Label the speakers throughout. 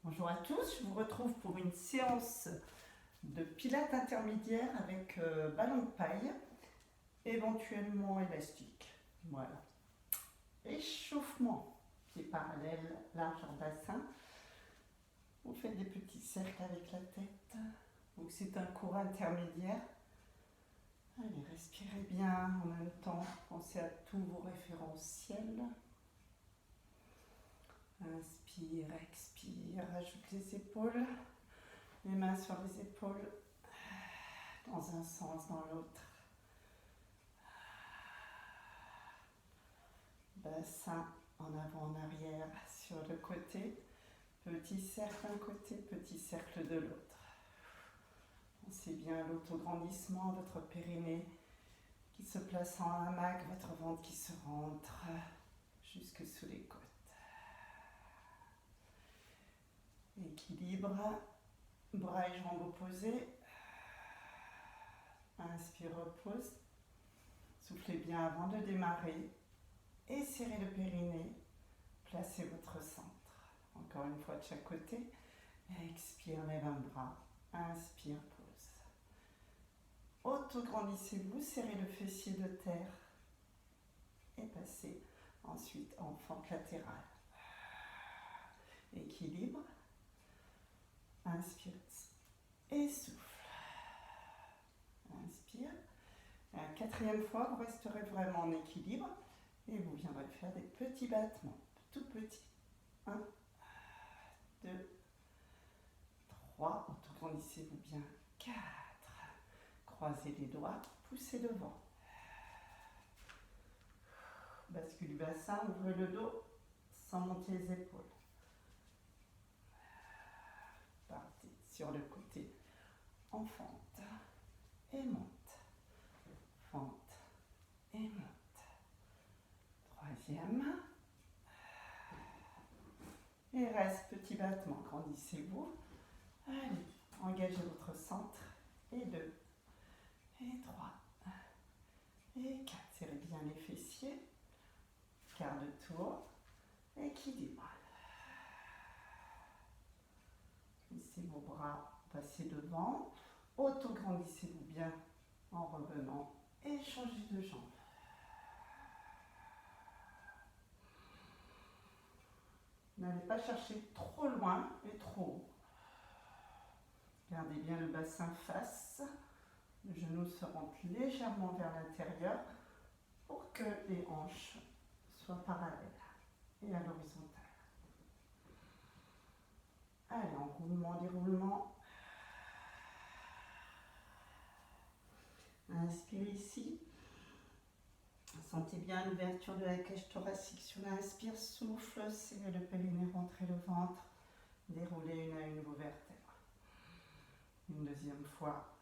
Speaker 1: Bonjour à tous, je vous retrouve pour une séance de pilates intermédiaire avec ballon de paille, éventuellement élastique. Voilà. Échauffement, pieds parallèles, largeur bassin. Vous faites des petits cercles avec la tête. Donc c'est un cours intermédiaire. Allez, respirez bien en même temps. Pensez à tous vos référentiels. Inspire, expire, ajoute les épaules. Les mains sur les épaules, dans un sens, dans l'autre. Bassin en avant, en arrière, sur le côté. Petit cercle d'un côté, petit cercle de l'autre. Pensez bien à l'autograndissement, votre périnée qui se place en hamac, votre ventre qui se rentre jusque sous les côtes. Équilibre, bras et jambes opposés. Inspire, repose. Soufflez bien avant de démarrer. Étirez le périnée. Placez votre centre. Encore une fois de chaque côté. Expire, lève un bras. Inspire, pose. Autograndissez-vous, serrez le fessier de terre. Et passez ensuite en fente latérale. Équilibre. Inspire et souffle. Inspire. La quatrième fois, vous resterez vraiment en équilibre et vous viendrez faire des petits battements, tout petits. 1, 2, 3, autograndissez-vous bien. 4, croisez les doigts, poussez devant. Bascule du bassin, ouvrez le dos sans monter les épaules. Partez sur le côté en fente et monte. Fente et monte. Troisième. Et reste petit battement. Grandissez-vous. Allez, engagez votre centre. Et 2. Et 3. Et 4. Serrez bien les fessiers. Quart de tour. Équilibre. Laissez vos bras passer devant. Autograndissez-vous bien en revenant. Et changez de jambe. N'allez pas chercher trop loin et trop haut. Gardez bien le bassin face. Le genou se rentre légèrement vers l'intérieur pour que les hanches soient parallèles et à l'horizontale. Allez, enroulement, déroulement. Inspirez ici. Sentez bien l'ouverture de la cage thoracique sur l'inspire, souffle, serrez le périnée, rentrez le ventre, déroulez une à une vos vertèbres. Une deuxième fois.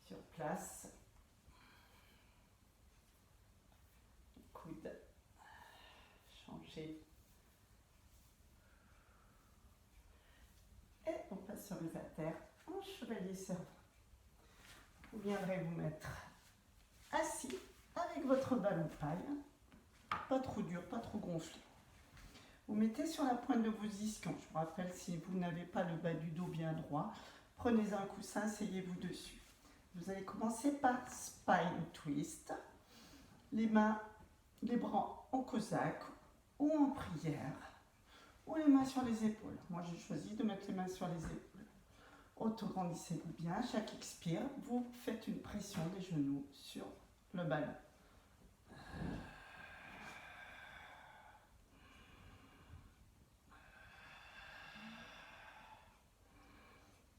Speaker 1: Sur place. Coude. Changez. Et on passe sur les haltères en chevalier servant. Vous viendrez vous mettre assis avec votre ballon de paille. Pas trop dur, pas trop gonflé. Vous mettez sur la pointe de vos ischions. Je vous rappelle, si vous n'avez pas le bas du dos bien droit, prenez un coussin, asseyez-vous dessus. Vous allez commencer par spine twist. Les mains, les bras en cosaque ou en prière. Ou les mains sur les épaules. Moi, j'ai choisi de mettre les mains sur les épaules. Autograndissez-vous bien. Chaque expire, vous faites une pression des genoux sur le ballon.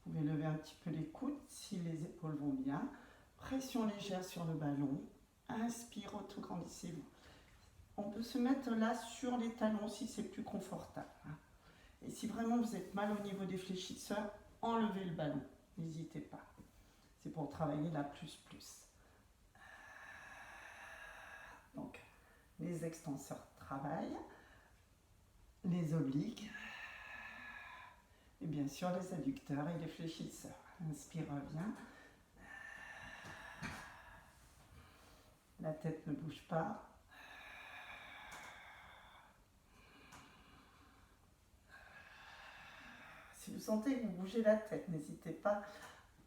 Speaker 1: Vous pouvez lever un petit peu les coudes si les épaules vont bien. Pression légère sur le ballon. Inspire, autograndissez-vous. On peut se mettre là sur les talons si c'est plus confortable. Et si vraiment vous êtes mal au niveau des fléchisseurs, enlevez le ballon. N'hésitez pas. C'est pour travailler la plus. Donc, les extenseurs travaillent, les obliques, et bien sûr les adducteurs et les fléchisseurs. Inspire, reviens. La tête ne bouge pas. Si vous sentez que vous bougez la tête, n'hésitez pas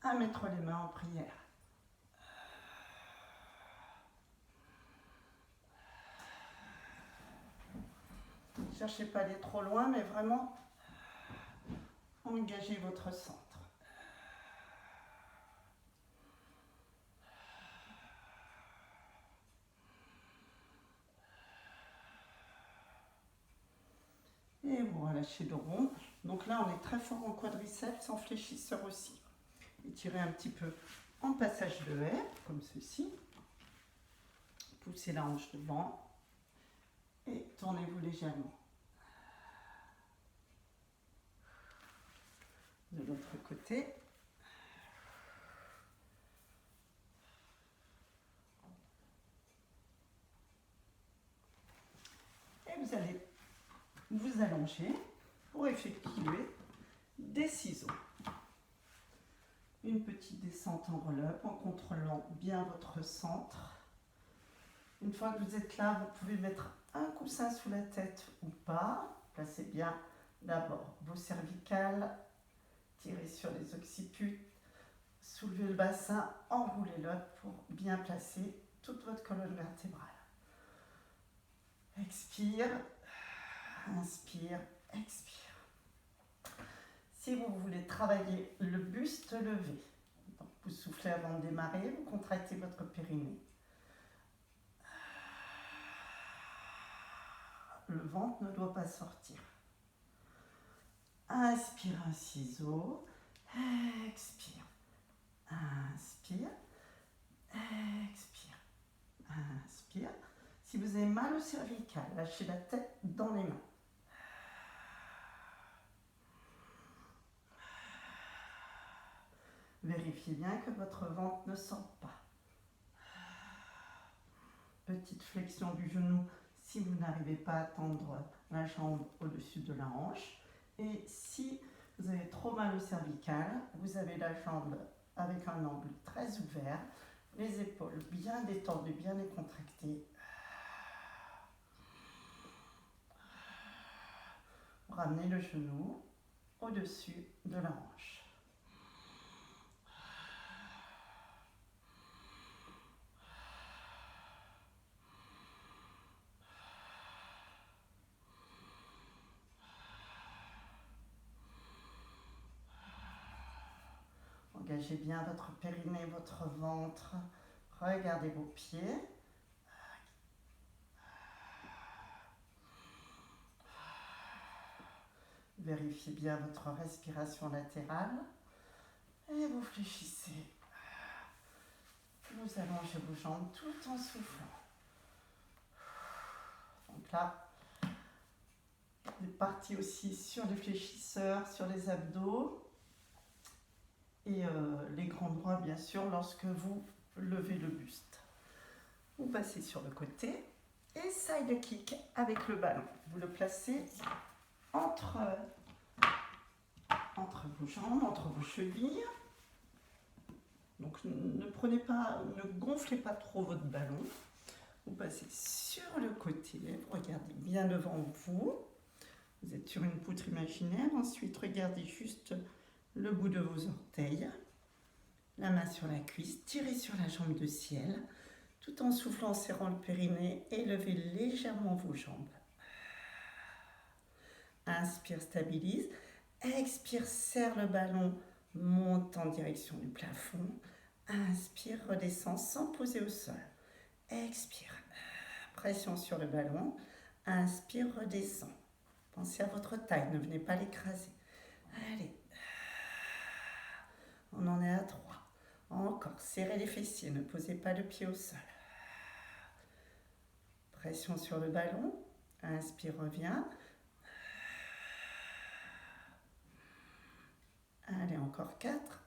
Speaker 1: à mettre les mains en prière. Ne cherchez pas à aller trop loin, mais vraiment engagez votre centre. Et vous relâchez le rond. Donc là, on est très fort en quadriceps, en fléchisseur aussi. Étirez un petit peu en passage de haie, comme ceci. Poussez la hanche devant et tournez-vous légèrement. De l'autre côté. Et vous allez vous allonger pour effectuer des ciseaux. Une petite descente en roll-up en contrôlant bien votre centre. Une fois que vous êtes là, vous pouvez mettre un coussin sous la tête ou pas. Placez bien d'abord vos cervicales, tirez sur les occiputes, soulevez le bassin, enroulez-le pour bien placer toute votre colonne vertébrale. Expire, inspire, expire. Si vous voulez travailler le buste levé, donc vous soufflez avant de démarrer, vous contractez votre périnée. Le ventre ne doit pas sortir. Inspire un ciseau, expire, inspire, expire, inspire. Si vous avez mal au cervical, lâchez la tête dans les mains. Vérifiez bien que votre ventre ne sort pas. Petite flexion du genou si vous n'arrivez pas à tendre la jambe au-dessus de la hanche. Et si vous avez trop mal au cervical, vous avez la jambe avec un angle très ouvert, les épaules bien détendues, bien décontractées. Ramenez le genou au-dessus de la hanche. Engagez bien votre périnée, votre ventre. Regardez vos pieds. Vérifiez bien votre respiration latérale. Et vous fléchissez. Vous allongez vos jambes tout en soufflant. Donc là, on est parti aussi sur les fléchisseurs, sur les abdos. Et les grands bras, bien sûr, lorsque vous levez le buste. Vous passez sur le côté et side kick avec le ballon. Vous le placez entre vos jambes, entre vos chevilles. Donc ne gonflez pas trop votre ballon. Vous passez sur le côté, vous regardez bien devant vous. Vous êtes sur une poutre imaginaire. Ensuite, regardez juste le bout de vos orteils. La main sur la cuisse, tirez sur la jambe de ciel, tout en soufflant, en serrant le périnée et levez légèrement vos jambes. Inspire, stabilise. Expire, serre le ballon, monte en direction du plafond. Inspire, redescend sans poser au sol. Expire, pression sur le ballon. Inspire, redescend. Pensez à votre taille, ne venez pas l'écraser. Allez, on en est à 3. Encore, serrez les fessiers, ne posez pas le pied au sol. Pression sur le ballon. Inspire, reviens. Allez, encore 4.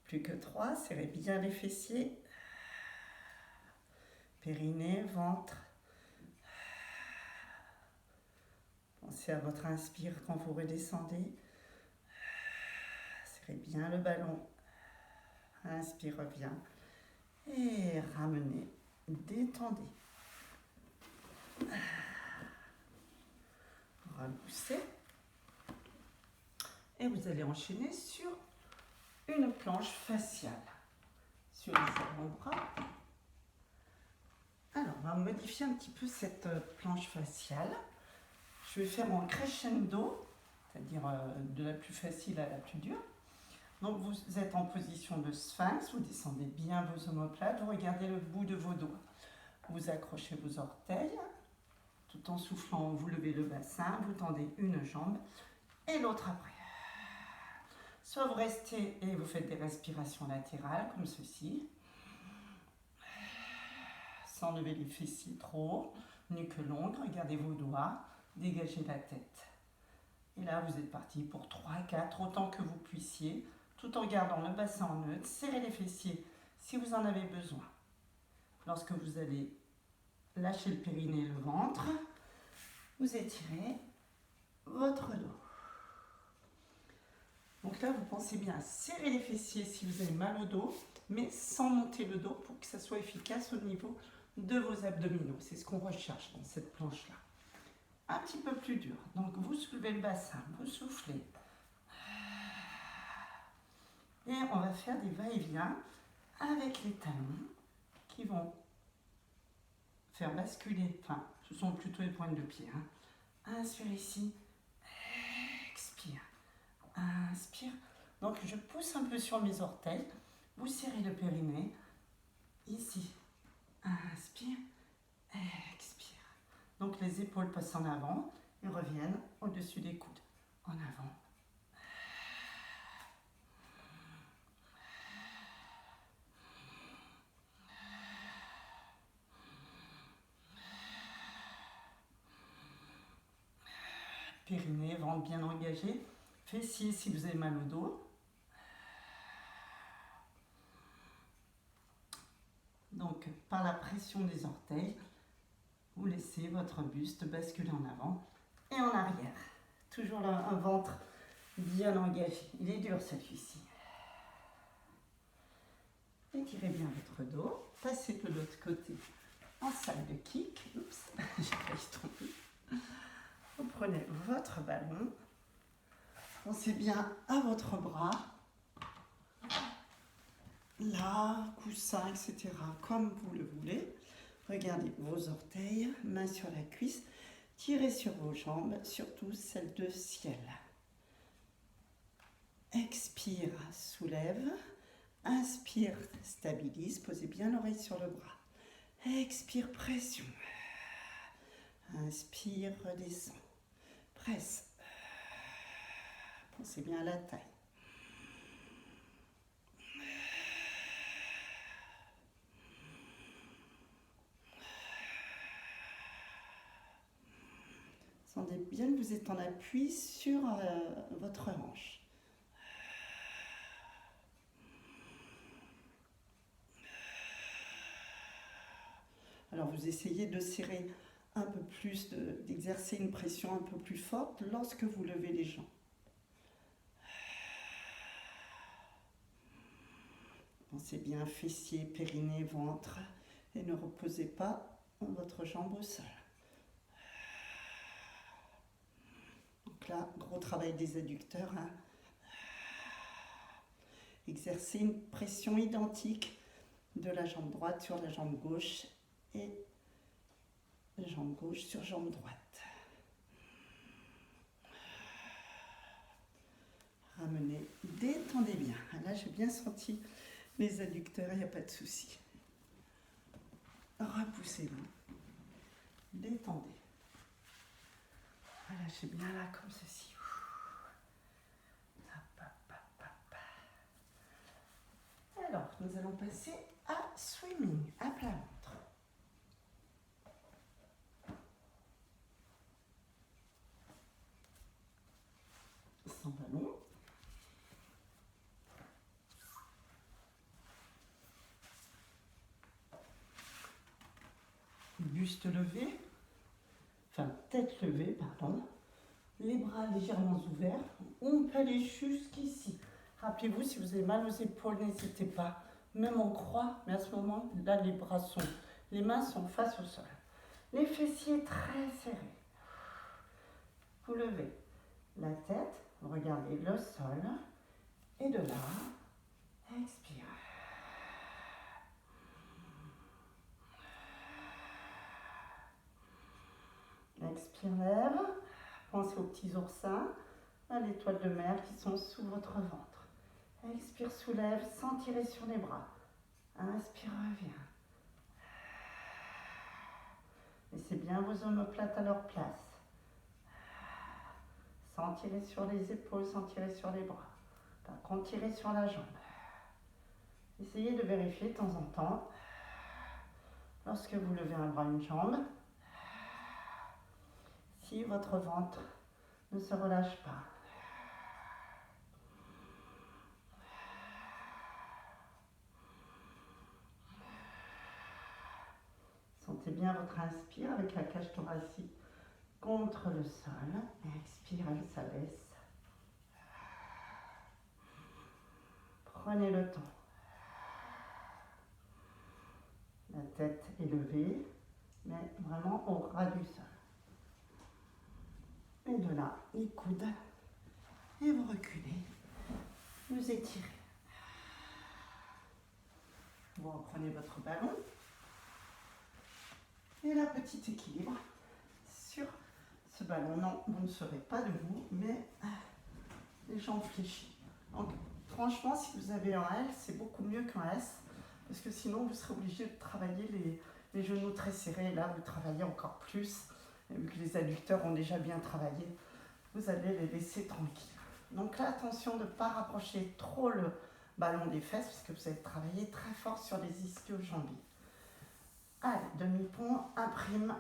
Speaker 1: Plus que 3, serrez bien les fessiers. Périnée, ventre. Pensez à votre inspire quand vous redescendez. Serrez bien le ballon. Inspire, reviens. Et ramenez, détendez. Repoussez. Et vous allez enchaîner sur une planche faciale. Sur les avant-bras. Alors, on va modifier un petit peu cette planche faciale. Je vais faire en crescendo, c'est-à-dire de la plus facile à la plus dure. Donc, vous êtes en position de sphinx, vous descendez bien vos omoplates, vous regardez le bout de vos doigts. Vous accrochez vos orteils, tout en soufflant, vous levez le bassin, vous tendez une jambe et l'autre après. Soit vous restez et vous faites des respirations latérales, comme ceci. Sans lever les fessiers trop haut, nuque longue, regardez vos doigts, dégagez la tête. Et là, vous êtes parti pour 3, 4, autant que vous puissiez, tout en gardant le bassin en neutre, serrez les fessiers si vous en avez besoin. Lorsque vous allez lâcher le périnée et le ventre, vous étirez votre dos. Donc là, vous pensez bien à serrer les fessiers si vous avez mal au dos, mais sans monter le dos pour que ça soit efficace au niveau de vos abdominaux. C'est ce qu'on recherche dans cette planche-là. Un petit peu plus dur. Donc, vous soulevez le bassin, vous soufflez. Et on va faire des va-et-vient avec les talons qui vont faire basculer, enfin, ce sont plutôt les pointes de pied. Inspire ici, expire, inspire. Donc, je pousse un peu sur mes orteils, vous serrez le périnée, ici. Inspire, expire. Donc les épaules passent en avant et reviennent au-dessus des coudes. En avant. Périnée, ventre bien engagé. Fessiers si vous avez mal au dos. Donc, par la pression des orteils, vous laissez votre buste basculer en avant et en arrière. Toujours là, un ventre bien engagé. Il est dur celui-ci. Étirez bien votre dos. Passez de l'autre côté en salle de kick. Oups, j'ai failli tromper. Vous prenez votre ballon. Pensez bien à votre bras. Là, coussin, etc. Comme vous le voulez. Regardez vos orteils, main sur la cuisse. Tirez sur vos jambes, surtout celles de ciel. Expire, soulève. Inspire, stabilise. Posez bien l'oreille sur le bras. Expire, pression. Inspire, redescend. Presse. Pensez bien à la taille. Sentez bien que vous êtes en appui sur votre hanche. Alors vous essayez de serrer un peu plus, d'exercer une pression un peu plus forte lorsque vous levez les jambes. Pensez bien fessiers, périnée, ventre et ne reposez pas votre jambe au sol. Donc là, gros travail des adducteurs. Exercez une pression identique de la jambe droite sur la jambe gauche et la jambe gauche sur jambe droite. Ramenez, détendez bien. Là, j'ai bien senti les adducteurs, il n'y a pas de souci. Repoussez-vous. Détendez. Lâchez bien là, comme ceci. Alors, nous allons passer à swimming, à plat ventre. Sans ballon. Buste levé, enfin tête levée, pardon. Les bras légèrement ouverts. On peut aller jusqu'ici. Rappelez-vous, si vous avez mal aux épaules, n'hésitez pas. même en croix, mais à ce moment, là, les mains sont face au sol. Les fessiers très serrés. Vous levez la tête, vous regardez le sol, et de là, expire. Expire, lève. Pensez aux petits oursins, à l'étoile de mer qui sont sous votre ventre. Expire, soulève, sans tirer sur les bras. Inspire, reviens. Laissez bien vos omoplates à leur place. Sans tirer sur les épaules, sans tirer sur les bras. Par contre, tirez sur la jambe. Essayez de vérifier de temps en temps, lorsque vous levez un bras, une jambe, si votre ventre ne se relâche pas. Sentez bien votre inspire avec la cage thoracique contre le sol. Expire, elle s'abaisse. Prenez le temps. La tête est levée, mais vraiment au ras du sol. Et de là, les coudes. Et vous reculez. Vous étirez. Vous reprenez votre ballon. Et là, petit équilibre sur ce ballon. Non, vous ne serez pas debout, mais les jambes fléchies. Donc, franchement, si vous avez un L, c'est beaucoup mieux qu'un S, parce que sinon, vous serez obligé de travailler les genoux très serrés. Et là, vous travaillez encore plus. Et vu que les adducteurs ont déjà bien travaillé, vous allez les laisser tranquilles. Donc là, attention de ne pas rapprocher trop le ballon des fesses, parce que vous allez travailler très fort sur les ischio-jambiers. Allez, demi-pont, imprime.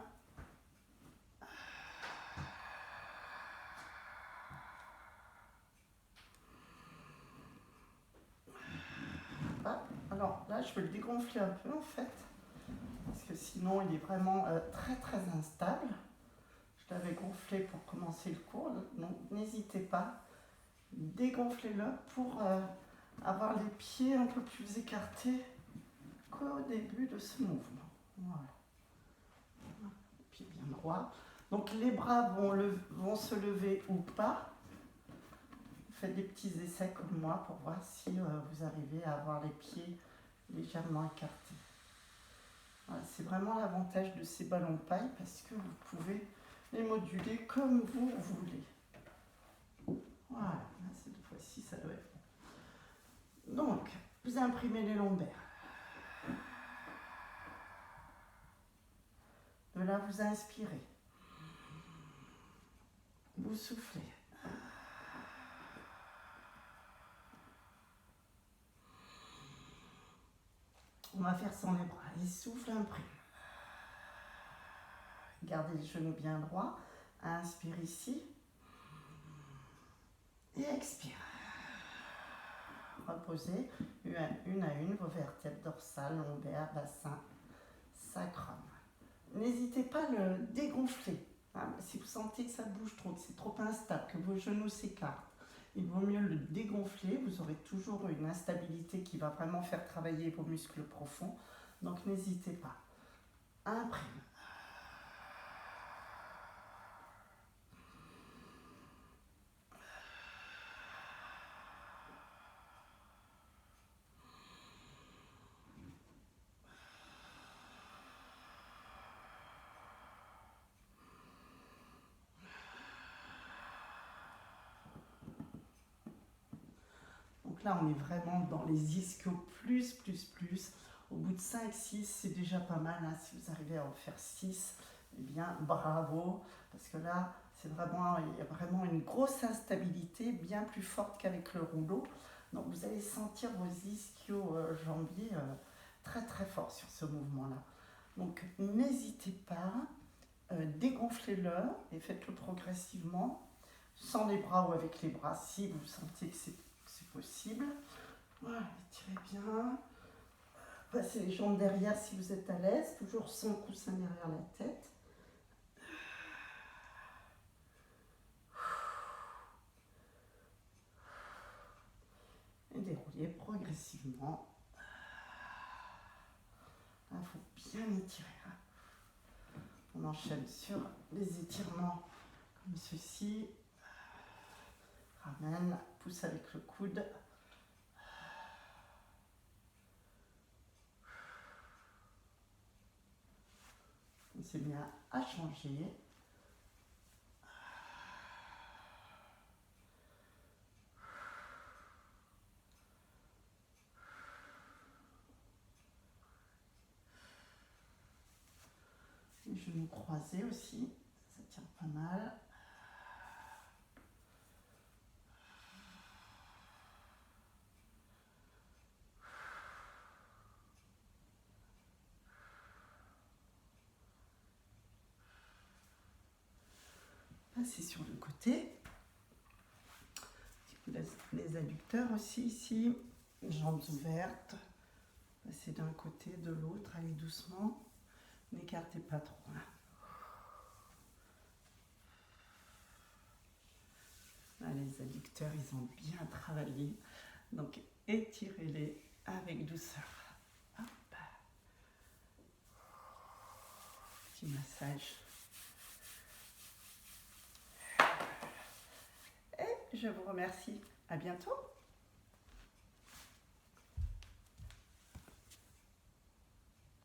Speaker 1: Alors là, je vais le dégonfler un peu en fait, parce que sinon il est vraiment très très instable. Je l'avais gonflé pour commencer le cours, donc n'hésitez pas, dégonflez-le pour avoir les pieds un peu plus écartés qu'au début de ce mouvement. Voilà. Pieds bien droits. Donc les bras vont se lever ou pas. Faites des petits essais comme moi pour voir si vous arrivez à avoir les pieds légèrement écartés. Voilà, c'est vraiment l'avantage de ces ballons paille parce que vous pouvez les moduler comme vous voulez. Voilà, cette fois-ci ça doit être bon. Donc, vous imprimez les lombaires. De là, vous inspirez. Vous soufflez. On va faire sans les bras. Et souffle, imprime. Gardez les genoux bien droits. Inspire ici. Et expire. Reposez une à une vos vertèbres dorsales, lombaires, bassin, sacrum. N'hésitez pas à le dégonfler. Si vous sentez que ça bouge trop, que c'est trop instable, que vos genoux s'écartent, il vaut mieux le dégonfler. Vous aurez toujours une instabilité qui va vraiment faire travailler vos muscles profonds. Donc n'hésitez pas. Imprime. Donc là, on est vraiment dans les ischios plus. Au bout de 5-6, c'est déjà pas mal. Hein. Si vous arrivez à en faire 6, eh bien, bravo. Parce que là, il y a vraiment une grosse instabilité, bien plus forte qu'avec le rouleau. Donc vous allez sentir vos ischio-jambiers très très fort sur ce mouvement-là. Donc n'hésitez pas, dégonflez-le et faites-le progressivement, sans les bras ou avec les bras, si vous sentez que c'est possible. Voilà, étirez bien. Passez les jambes derrière si vous êtes à l'aise, toujours sans coussin derrière la tête. Et déroulez progressivement. il faut bien étirer. Hein. On enchaîne sur les étirements comme ceci. Ramène, pousse avec le coude. On s'est bien à changer. Les genoux croisés aussi, ça tient pas mal. Passer sur le côté. Les adducteurs aussi ici, jambes ouvertes. Passer d'un côté, de l'autre, allez doucement. N'écartez pas trop. Là, les adducteurs, ils ont bien travaillé. Donc, étirez-les avec douceur. Hop. Petit massage. Et je vous remercie. À bientôt.